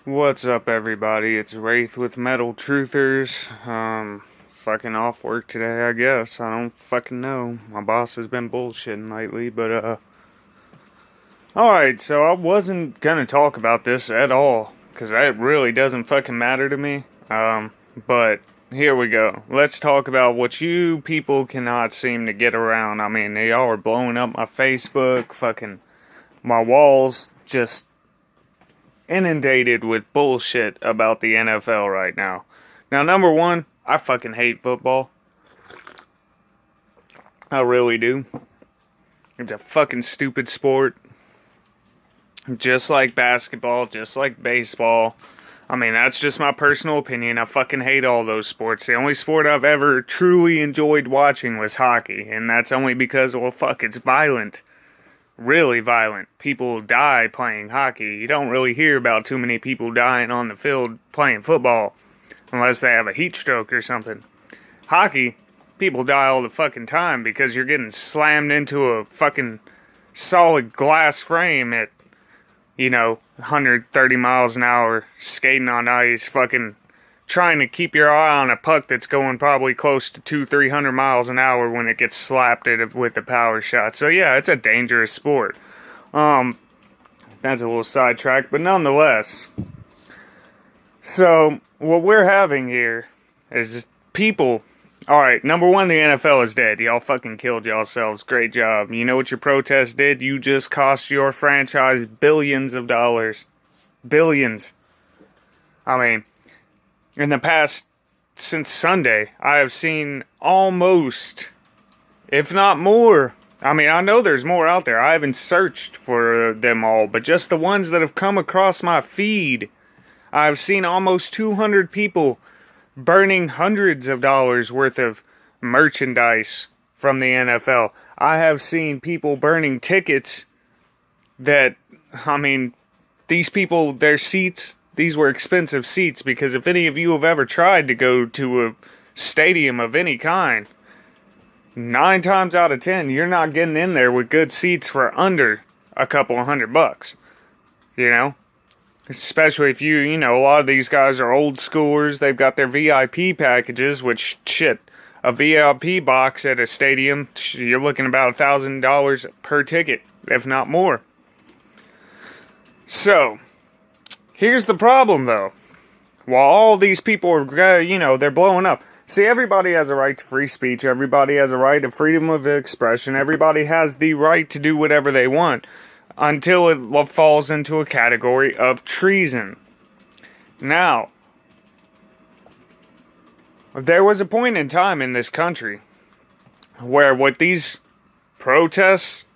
What's up, everybody? It's Wraith with Metal Truthers. Fucking off work today, I guess. I don't fucking know. My boss has been bullshitting lately, but, Alright, so I wasn't gonna talk about this at all, because that really doesn't fucking matter to me. But here we go. Let's talk about what you people cannot seem to get around. I mean, y'all are blowing up my Facebook, fucking my walls just inundated with bullshit about the NFL right now. Now, number one, I fucking hate football. I really do. It's a fucking stupid sport. Just like basketball, just like baseball. I mean, that's just my personal opinion. I fucking hate all those sports. The only sport I've ever truly enjoyed watching was hockey. And that's only because, well, fuck, it's violent. Really violent. People die playing hockey. You don't really hear about too many people dying on the field playing football unless they have a heat stroke or something. Hockey, people die all the fucking time because you're getting slammed into a fucking solid glass frame at, 130 miles an hour, skating on ice, fucking trying to keep your eye on a puck that's going probably close to 200-300 miles an hour when it gets slapped with a power shot. So yeah, it's a dangerous sport. That's a little sidetrack, but nonetheless. So what we're having here is people. Alright, number one, the NFL is dead. Y'all fucking killed yourselves. Great job. You know what your protest did? You just cost your franchise billions of dollars. Billions. I mean, in the past, since Sunday, I have seen almost, if not more. I mean, I know there's more out there. I haven't searched for them all, but just the ones that have come across my feed, I've seen almost 200 people burning hundreds of dollars worth of merchandise from the NFL. I have seen people burning tickets that, I mean, these people, their seats, these were expensive seats, because if any of you have ever tried to go to a stadium of any kind, 9 times out of 10, you're not getting in there with good seats for under a couple of $100. Especially if a lot of these guys are old schoolers. They've got their VIP packages, which, shit, a VIP box at a stadium, you're looking about $1,000 per ticket, if not more. So, here's the problem, though. While all these people are, they're blowing up. See, everybody has a right to free speech. Everybody has a right to freedom of expression. Everybody has the right to do whatever they want until it falls into a category of treason. Now, there was a point in time in this country where what these protests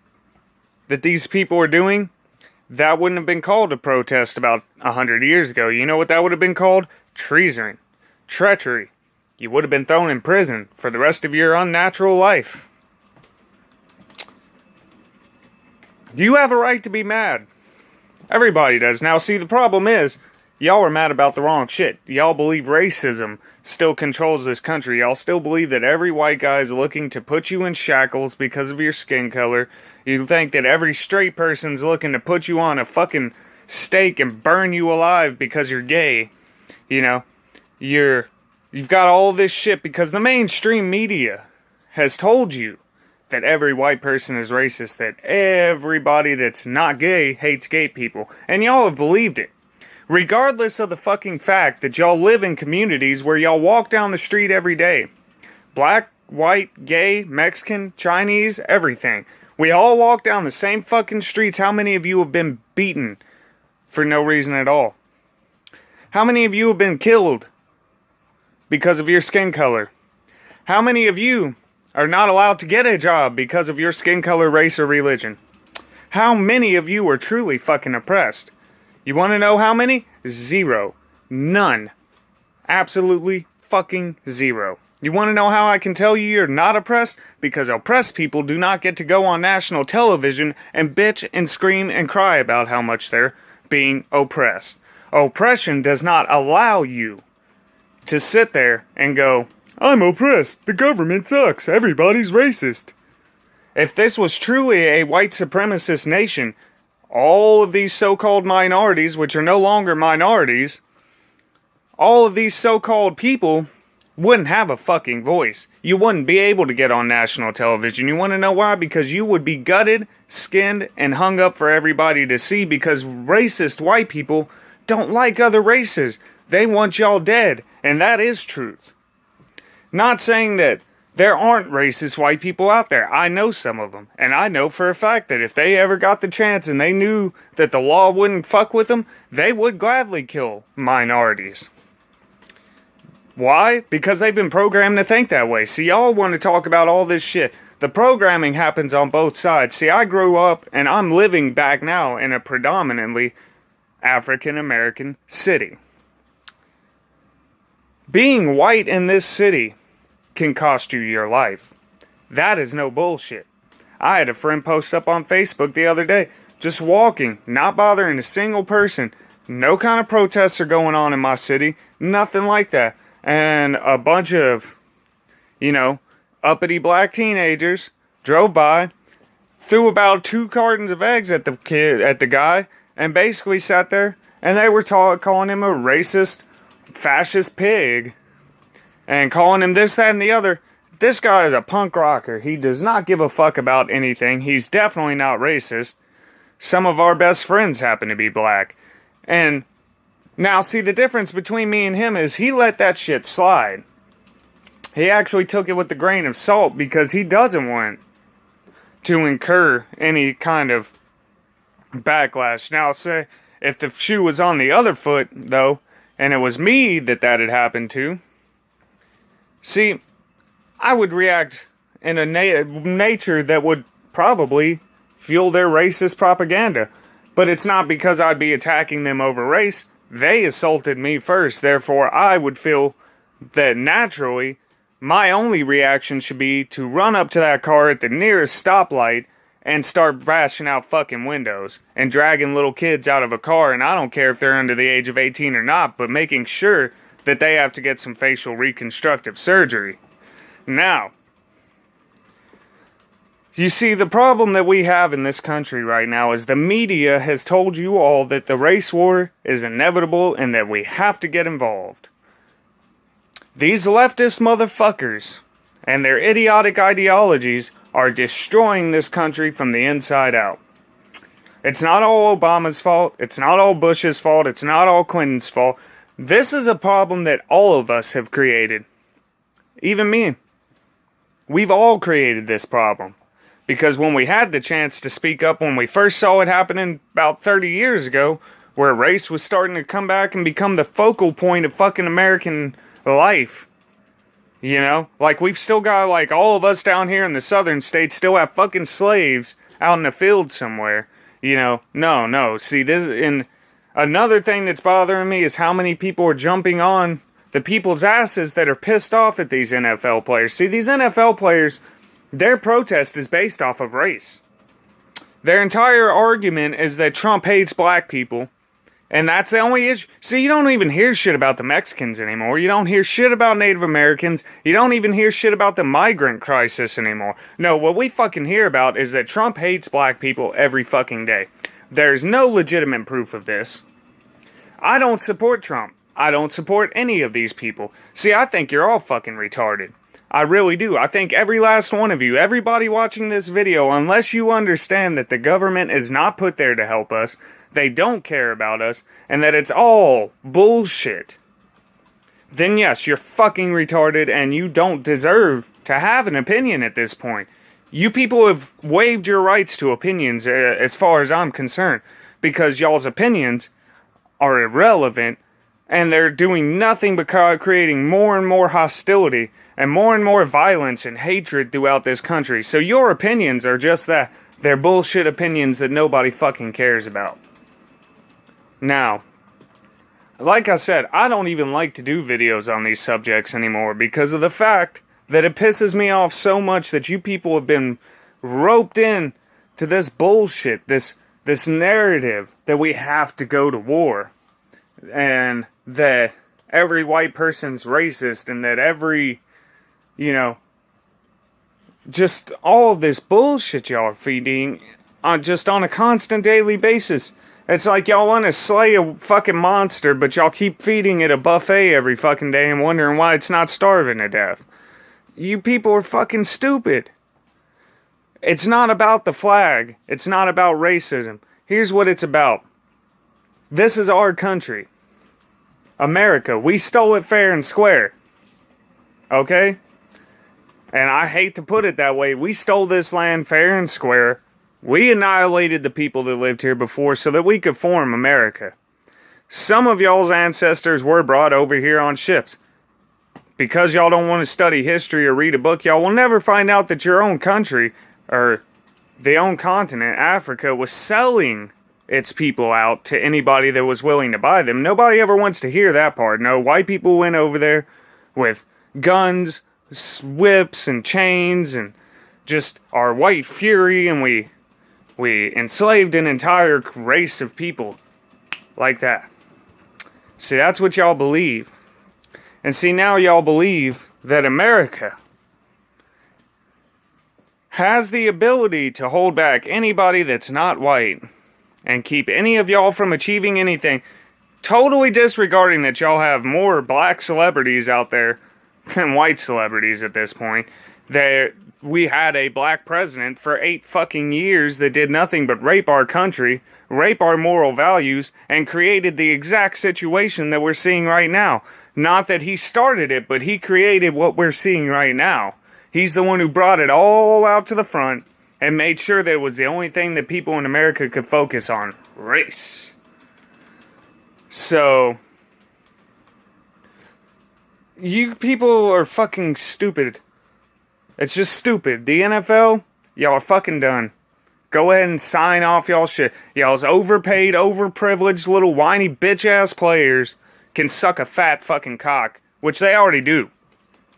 that these people are doing, that wouldn't have been called a protest about 100 years ago. You know what that would have been called? Treason. Treachery. You would have been thrown in prison for the rest of your unnatural life. You have a right to be mad. Everybody does. Now, see, the problem is, y'all are mad about the wrong shit. Y'all believe racism still controls this country. Y'all still believe that every white guy is looking to put you in shackles because of your skin color. You think that every straight person's looking to put you on a fucking stake and burn you alive because you're gay. You've got all this shit because the mainstream media has told you that every white person is racist, that everybody that's not gay hates gay people. And y'all have believed it. Regardless of the fucking fact that y'all live in communities where y'all walk down the street every day. Black, white, gay, Mexican, Chinese, everything. We all walk down the same fucking streets. How many of you have been beaten for no reason at all? How many of you have been killed because of your skin color? How many of you are not allowed to get a job because of your skin color, race, or religion? How many of you are truly fucking oppressed? You want to know how many? 0. None. Absolutely fucking 0. You want to know how I can tell you you're not oppressed? Because oppressed people do not get to go on national television and bitch and scream and cry about how much they're being oppressed. Oppression does not allow you to sit there and go, I'm oppressed. The government sucks. Everybody's racist. If this was truly a white supremacist nation, all of these so-called minorities, which are no longer minorities, all of these so-called people wouldn't have a fucking voice. You wouldn't be able to get on national television. You want to know why? Because you would be gutted, skinned, and hung up for everybody to see, because racist white people don't like other races. They want y'all dead, and that is truth. Not saying that there aren't racist white people out there. I know some of them, and I know for a fact that if they ever got the chance and they knew that the law wouldn't fuck with them, they would gladly kill minorities. Why? Because they've been programmed to think that way. See, y'all want to talk about all this shit. The programming happens on both sides. See, I grew up, and I'm living back now in a predominantly African American city. Being white in this city can cost you your life. That is no bullshit. I had a friend post up on Facebook the other day, just walking, not bothering a single person. No kind of protests are going on in my city, nothing like that. And a bunch of, uppity black teenagers drove by, threw about 2 cartons of eggs at the guy, and basically sat there, and they were calling him a racist, fascist pig, and calling him this, that, and the other. This guy is a punk rocker. He does not give a fuck about anything. He's definitely not racist. Some of our best friends happen to be black. And now, see, the difference between me and him is he let that shit slide. He actually took it with a grain of salt because he doesn't want to incur any kind of backlash. Now, say, if the shoe was on the other foot, though, and it was me that had happened to, see, I would react in a nature that would probably fuel their racist propaganda. But it's not because I'd be attacking them over race. They assaulted me first. Therefore, I would feel that naturally, my only reaction should be to run up to that car at the nearest stoplight and start bashing out fucking windows and dragging little kids out of a car. And I don't care if they're under the age of 18 or not, but making sure that they have to get some facial reconstructive surgery. Now, you see, the problem that we have in this country right now is the media has told you all that the race war is inevitable and that we have to get involved. These leftist motherfuckers and their idiotic ideologies are destroying this country from the inside out. It's not all Obama's fault. It's not all Bush's fault. It's not all Clinton's fault. This is a problem that all of us have created. Even me. We've all created this problem. Because when we had the chance to speak up, when we first saw it happening about 30 years ago, where race was starting to come back and become the focal point of fucking American life. Like we've still got, like, all of us down here in the southern states still have fucking slaves out in the field somewhere. No. See, another thing that's bothering me is how many people are jumping on the people's asses that are pissed off at these NFL players. See, these NFL players, their protest is based off of race. Their entire argument is that Trump hates black people. And that's the only issue. See, you don't even hear shit about the Mexicans anymore. You don't hear shit about Native Americans. You don't even hear shit about the migrant crisis anymore. No, what we fucking hear about is that Trump hates black people every fucking day. There's no legitimate proof of this. I don't support Trump. I don't support any of these people. See, I think you're all fucking retarded. I really do. I think every last one of you, everybody watching this video, unless you understand that the government is not put there to help us, they don't care about us, and that it's all bullshit, then yes, you're fucking retarded and you don't deserve to have an opinion at this point. You people have waived your rights to opinions as far as I'm concerned, because y'all's opinions are irrelevant and they're doing nothing but creating more and more hostility and more violence and hatred throughout this country. So your opinions are just that. They're bullshit opinions that nobody fucking cares about. Now, like I said, I don't even like to do videos on these subjects anymore because of the fact that it pisses me off so much that you people have been roped in to this bullshit, this narrative that we have to go to war, and that every white person's racist, and that every, just all of this bullshit y'all are feeding just on a constant daily basis. It's like y'all want to slay a fucking monster, but y'all keep feeding it a buffet every fucking day and wondering why it's not starving to death. You people are fucking stupid. It's not about the flag. It's not about racism. Here's what it's about. This is our country. America. We stole it fair and square. Okay? And I hate to put it that way. We stole this land fair and square. We annihilated the people that lived here before so that we could form America. Some of y'all's ancestors were brought over here on ships. Because y'all don't want to study history or read a book, y'all will never find out that your own country, or the own continent, Africa, was selling its people out to anybody that was willing to buy them. Nobody ever wants to hear that part. No, white people went over there with guns, whips, and chains, and just our white fury, and we enslaved an entire race of people like that. See, that's what y'all believe. And see, now y'all believe that America has the ability to hold back anybody that's not white and keep any of y'all from achieving anything, totally disregarding that y'all have more black celebrities out there than white celebrities at this point. We had a black president for 8 fucking years that did nothing but rape our country, rape our moral values, and created the exact situation that we're seeing right now. Not that he started it, but he created what we're seeing right now. He's the one who brought it all out to the front and made sure that it was the only thing that people in America could focus on. Race. So, you people are fucking stupid. It's just stupid. The NFL, y'all are fucking done. Go ahead and sign off y'all shit. Y'all's overpaid, overprivileged little whiny bitch-ass players can suck a fat fucking cock, which they already do.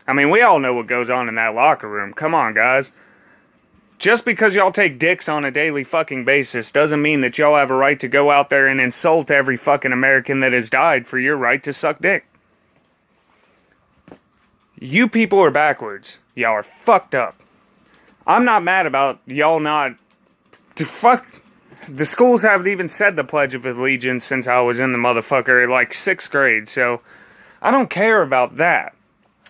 I mean, we all know what goes on in that locker room. Come on, guys. Just because y'all take dicks on a daily fucking basis doesn't mean that y'all have a right to go out there and insult every fucking American that has died for your right to suck dick. You people are backwards. Y'all are fucked up. I'm not mad about y'all not... The schools haven't even said the Pledge of Allegiance since I was in the motherfucker like 6th grade, so I don't care about that.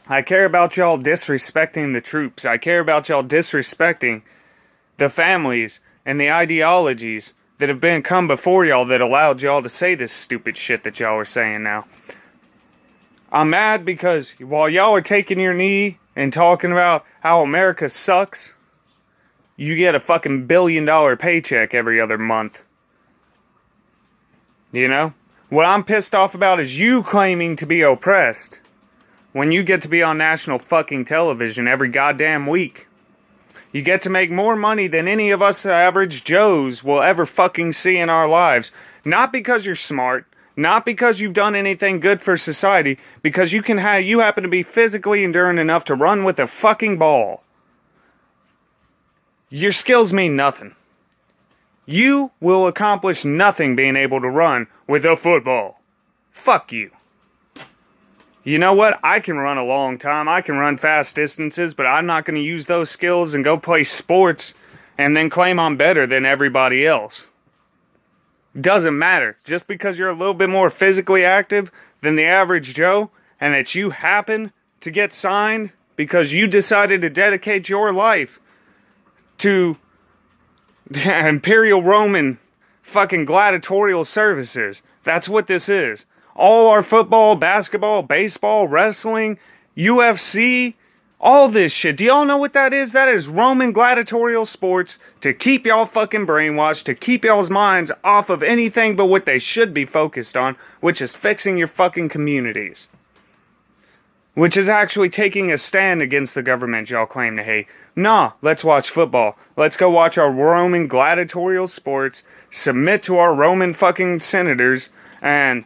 I care about y'all disrespecting the troops. I care about y'all disrespecting the families and the ideologies that have been come before y'all that allowed y'all to say this stupid shit that y'all are saying now. I'm mad because while y'all are taking your knee and talking about how America sucks, you get a fucking $1 billion paycheck every other month. You know? What I'm pissed off about is you claiming to be oppressed when you get to be on national fucking television every goddamn week. You get to make more money than any of us average Joes will ever fucking see in our lives. Not because you're smart, not because you've done anything good for society, because you happen to be physically enduring enough to run with a fucking ball. Your skills mean nothing. You will accomplish nothing being able to run with a football. Fuck you. You know what? I can run a long time. I can run fast distances, but I'm not going to use those skills and go play sports and then claim I'm better than everybody else. Doesn't matter. Just because you're a little bit more physically active than the average Joe and that you happen to get signed because you decided to dedicate your life to Imperial Roman fucking gladiatorial services. That's what this is. All our football, basketball, baseball, wrestling, UFC, all this shit. Do y'all know what that is? That is Roman gladiatorial sports to keep y'all fucking brainwashed, to keep y'all's minds off of anything but what they should be focused on, which is fixing your fucking communities. Which is actually taking a stand against the government y'all claim to hate. Nah, let's watch football. Let's go watch our Roman gladiatorial sports, submit to our Roman fucking senators, and...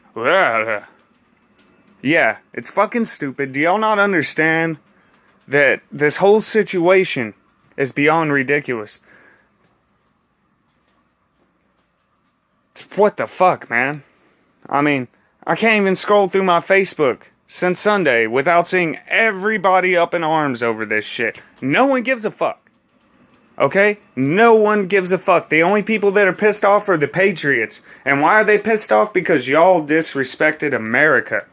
yeah, it's fucking stupid. Do y'all not understand that this whole situation is beyond ridiculous? What the fuck, man? I mean, I can't even scroll through my Facebook since Sunday without seeing everybody up in arms over this shit. No one gives a fuck. Okay? No one gives a fuck. The only people that are pissed off are the patriots. And why are they pissed off? Because y'all disrespected America.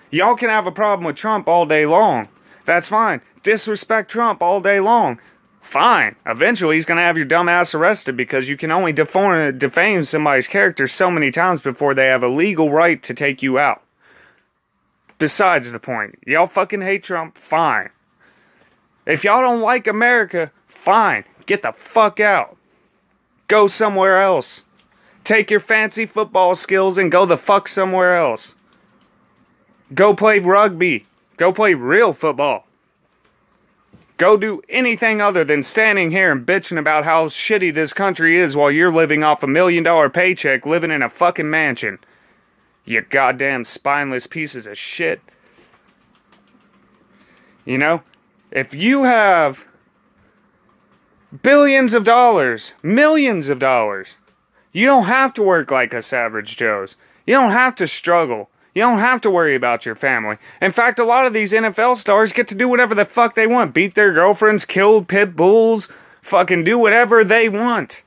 Y'all can have a problem with Trump all day long. That's fine. Disrespect Trump all day long. Fine. Eventually he's gonna have your dumb ass arrested because you can only defame somebody's character so many times before they have a legal right to take you out. Besides the point. Y'all fucking hate Trump? Fine. If y'all don't like America, fine. Get the fuck out. Go somewhere else. Take your fancy football skills and go the fuck somewhere else. Go play rugby. Go play real football. Go do anything other than standing here and bitching about how shitty this country is while you're living off $1 million paycheck living in a fucking mansion. You goddamn spineless pieces of shit. You know, if you have billions of dollars, millions of dollars, you don't have to work like us average Joes. You don't have to struggle. You don't have to worry about your family. In fact, a lot of these NFL stars get to do whatever the fuck they want. Beat their girlfriends, kill pit bulls, fucking do whatever they want.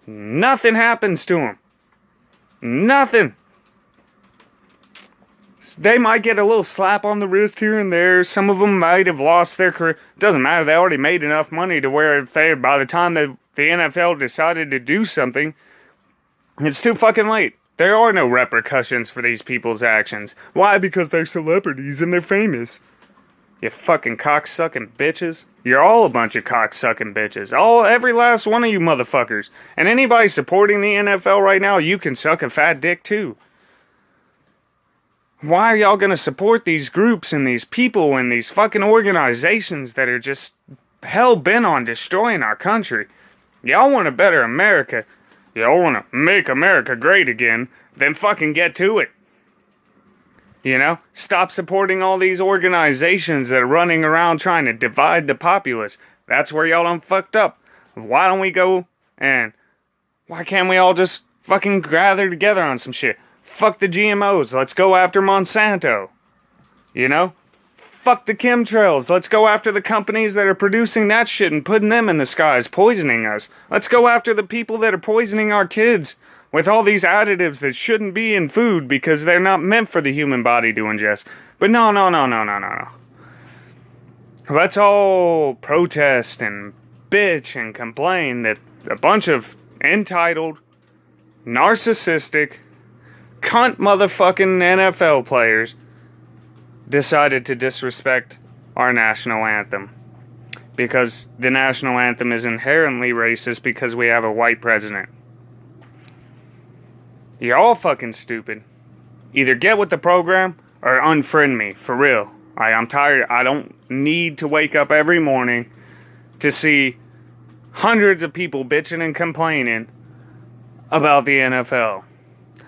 Nothing happens to them. Nothing. They might get a little slap on the wrist here and there. Some of them might have lost their career. Doesn't matter. They already made enough money to where if they, by the time the NFL decided to do something, it's too fucking late. There are no repercussions for these people's actions. Why? Because they're celebrities and they're famous. You fucking cocksucking bitches. You're all a bunch of cocksucking bitches. Every last one of you motherfuckers. And anybody supporting the NFL right now, you can suck a fat dick too. Why are y'all gonna support these groups and these people and these fucking organizations that are just hell-bent on destroying our country? Y'all want a better America. Y'all want to make America great again, then fucking get to it. You know? Stop supporting all these organizations that are running around trying to divide the populace. That's where y'all done fucked up. Why don't we go and why can't we all just fucking gather together on some shit? Fuck the GMOs. Let's go after Monsanto. You know? Fuck the chemtrails. Let's go after the companies that are producing that shit and putting them in the skies, poisoning us. Let's go after the people that are poisoning our kids with all these additives that shouldn't be in food because they're not meant for the human body to ingest. But no. Let's all protest and bitch and complain that a bunch of entitled, narcissistic, cunt motherfucking NFL players decided to disrespect our national anthem. Because the national anthem is inherently racist because we have a white president. You're all fucking stupid. Either get with the program or unfriend me, for real. I'm tired. I don't need to wake up every morning to see hundreds of people bitching and complaining about the NFL.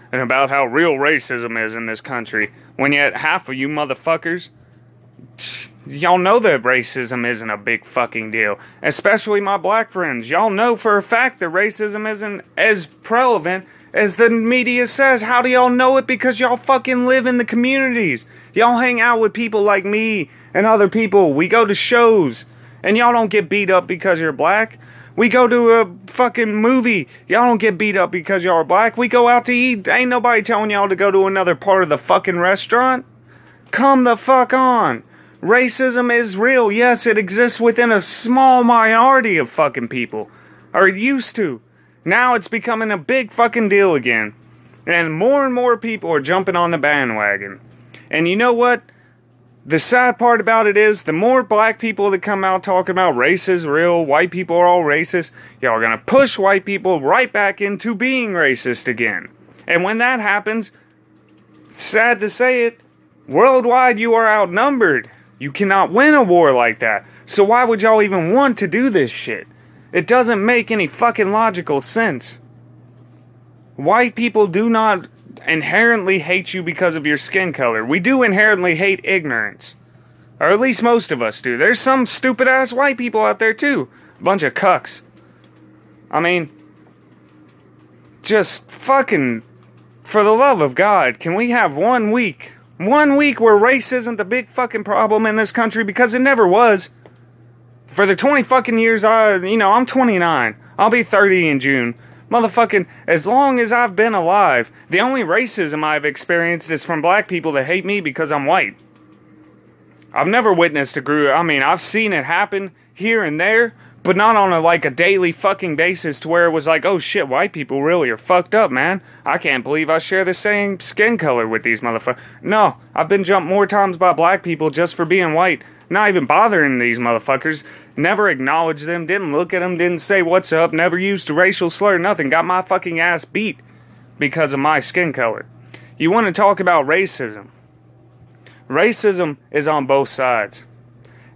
And about how real racism is in this country. When yet half of you motherfuckers, y'all know that racism isn't a big fucking deal. Especially my black friends. Y'all know for a fact that racism isn't as prevalent as the media says. How do y'all know it? Because y'all fucking live in the communities. Y'all hang out with people like me and other people. We go to shows. And y'all don't get beat up because you're black. We go to a fucking movie. Y'all don't get beat up because y'all are black. We go out to eat. Ain't nobody telling y'all to go to another part of the fucking restaurant. Come the fuck on. Racism is real. Yes, it exists within a small minority of fucking people. Or it used to. Now it's becoming a big fucking deal again. And more people are jumping on the bandwagon. And you know what? The sad part about it is, the more black people that come out talking about race is real, white people are all racist, y'all are gonna push white people right back into being racist again. And when that happens, sad to say it, worldwide you are outnumbered. You cannot win a war like that. So why would y'all even want to do this shit? It doesn't make any fucking logical sense. White people do not inherently hate you because of your skin color. We do inherently hate ignorance. Or at least most of us do. There's some stupid ass white people out there too. A bunch of cucks. I mean, just fucking, for the love of God, can we have 1 week? 1 week where race isn't the big fucking problem in this country, because it never was. For the 20 fucking years I'm 29. I'll be 30 in June. Motherfucking, as long as I've been alive, the only racism I've experienced is from black people that hate me because I'm white. I've never witnessed I've seen it happen here and there, but not on a daily fucking basis to where it was like, oh shit, white people really are fucked up, man. I can't believe I share the same skin color with these motherfuckers. No, I've been jumped more times by black people just for being white. Not even bothering these motherfuckers. Never acknowledged them, didn't look at them, didn't say what's up, never used a racial slur, nothing. Got my fucking ass beat because of my skin color. You want to talk about racism? Racism is on both sides.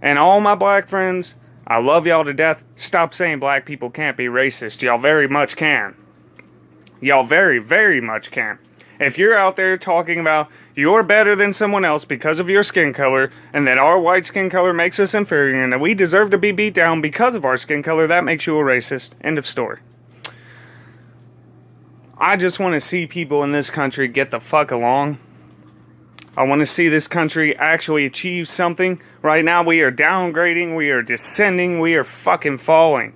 And all my black friends, I love y'all to death. Stop saying black people can't be racist. Y'all very much can. Y'all very, very much can. If you're out there talking about you're better than someone else because of your skin color, and that our white skin color makes us inferior, and that we deserve to be beat down because of our skin color, that makes you a racist. End of story. I just want to see people in this country get the fuck along. I want to see this country actually achieve something. Right now we are downgrading, we are descending, we are fucking falling.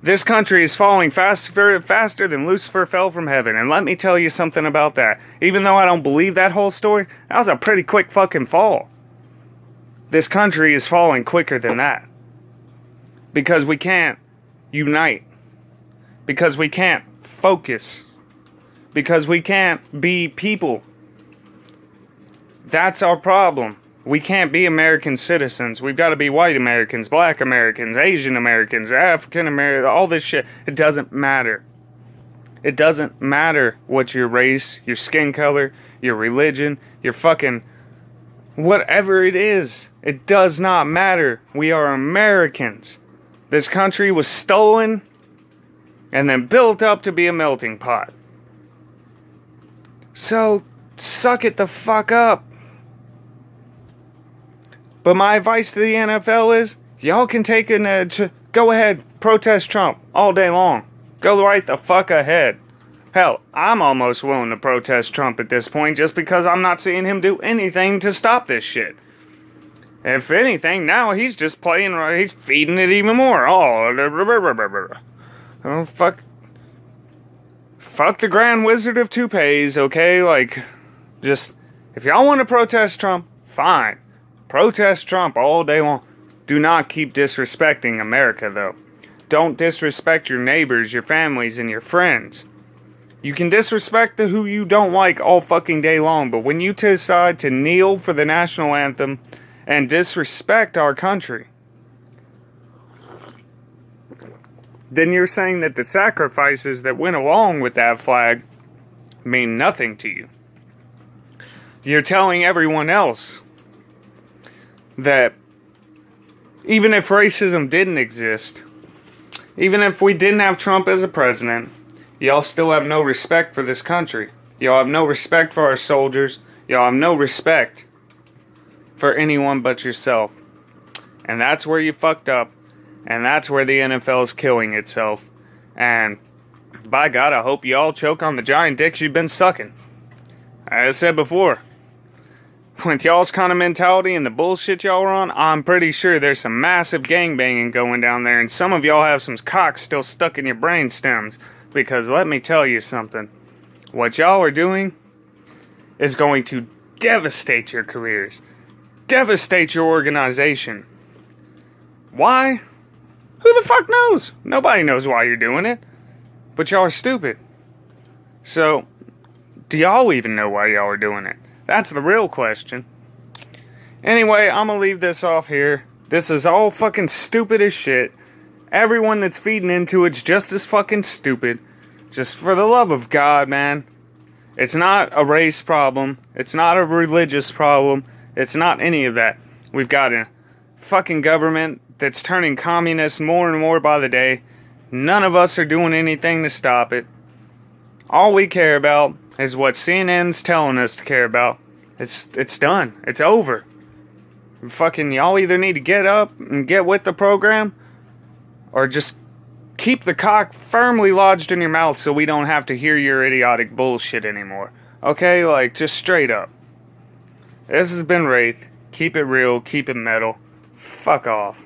This country is falling faster than Lucifer fell from heaven. And let me tell you something about that. Even though I don't believe that whole story, that was a pretty quick fucking fall. This country is falling quicker than that. Because we can't unite. Because we can't focus. Because we can't be people. That's our problem. We can't be American citizens. We've got to be white Americans, black Americans, Asian Americans, African Americans, all this shit. It doesn't matter. It doesn't matter what your race, your skin color, your religion, your fucking whatever it is. It does not matter. We are Americans. This country was stolen and then built up to be a melting pot. So, suck it the fuck up. But my advice to the NFL is, y'all can take go ahead, protest Trump all day long. Go right the fuck ahead. Hell, I'm almost willing to protest Trump at this point just because I'm not seeing him do anything to stop this shit. If anything, now he's just he's feeding it even more. Oh, fuck. Fuck the Grand Wizard of Toupees, okay? Just, if y'all want to protest Trump, fine. Protest Trump all day long. Do not keep disrespecting America, though. Don't disrespect your neighbors, your families, and your friends. You can disrespect who you don't like all fucking day long, but when you decide to kneel for the national anthem and disrespect our country, then you're saying that the sacrifices that went along with that flag mean nothing to you. You're telling everyone else that even if racism didn't exist, even if we didn't have Trump as a president, y'all still have no respect for this country. Y'all have no respect for our soldiers. Y'all have no respect for anyone but yourself. And that's where you fucked up. And that's where the NFL is killing itself. And by God, I hope you all choke on the giant dicks you've been sucking. As I said before, with y'all's kind of mentality and the bullshit y'all are on, I'm pretty sure there's some massive gangbanging going down there, and some of y'all have some cock still stuck in your brain stems. Because let me tell you something. What y'all are doing is going to devastate your careers. Devastate your organization. Why? Who the fuck knows? Nobody knows why you're doing it. But y'all are stupid. So, do y'all even know why y'all are doing it? That's the real question. Anyway, I'm gonna leave this off here. This is all fucking stupid as shit. Everyone that's feeding into it's just as fucking stupid. Just for the love of God, man. It's not a race problem. It's not a religious problem. It's not any of that. We've got a fucking government that's turning communist more and more by the day. None of us are doing anything to stop it. All we care about is what CNN's telling us to care about. It's done. It's over. Fucking y'all either need to get up and get with the program, or just keep the cock firmly lodged in your mouth so we don't have to hear your idiotic bullshit anymore. Okay? Just straight up. This has been Wraith. Keep it real. Keep it metal. Fuck off.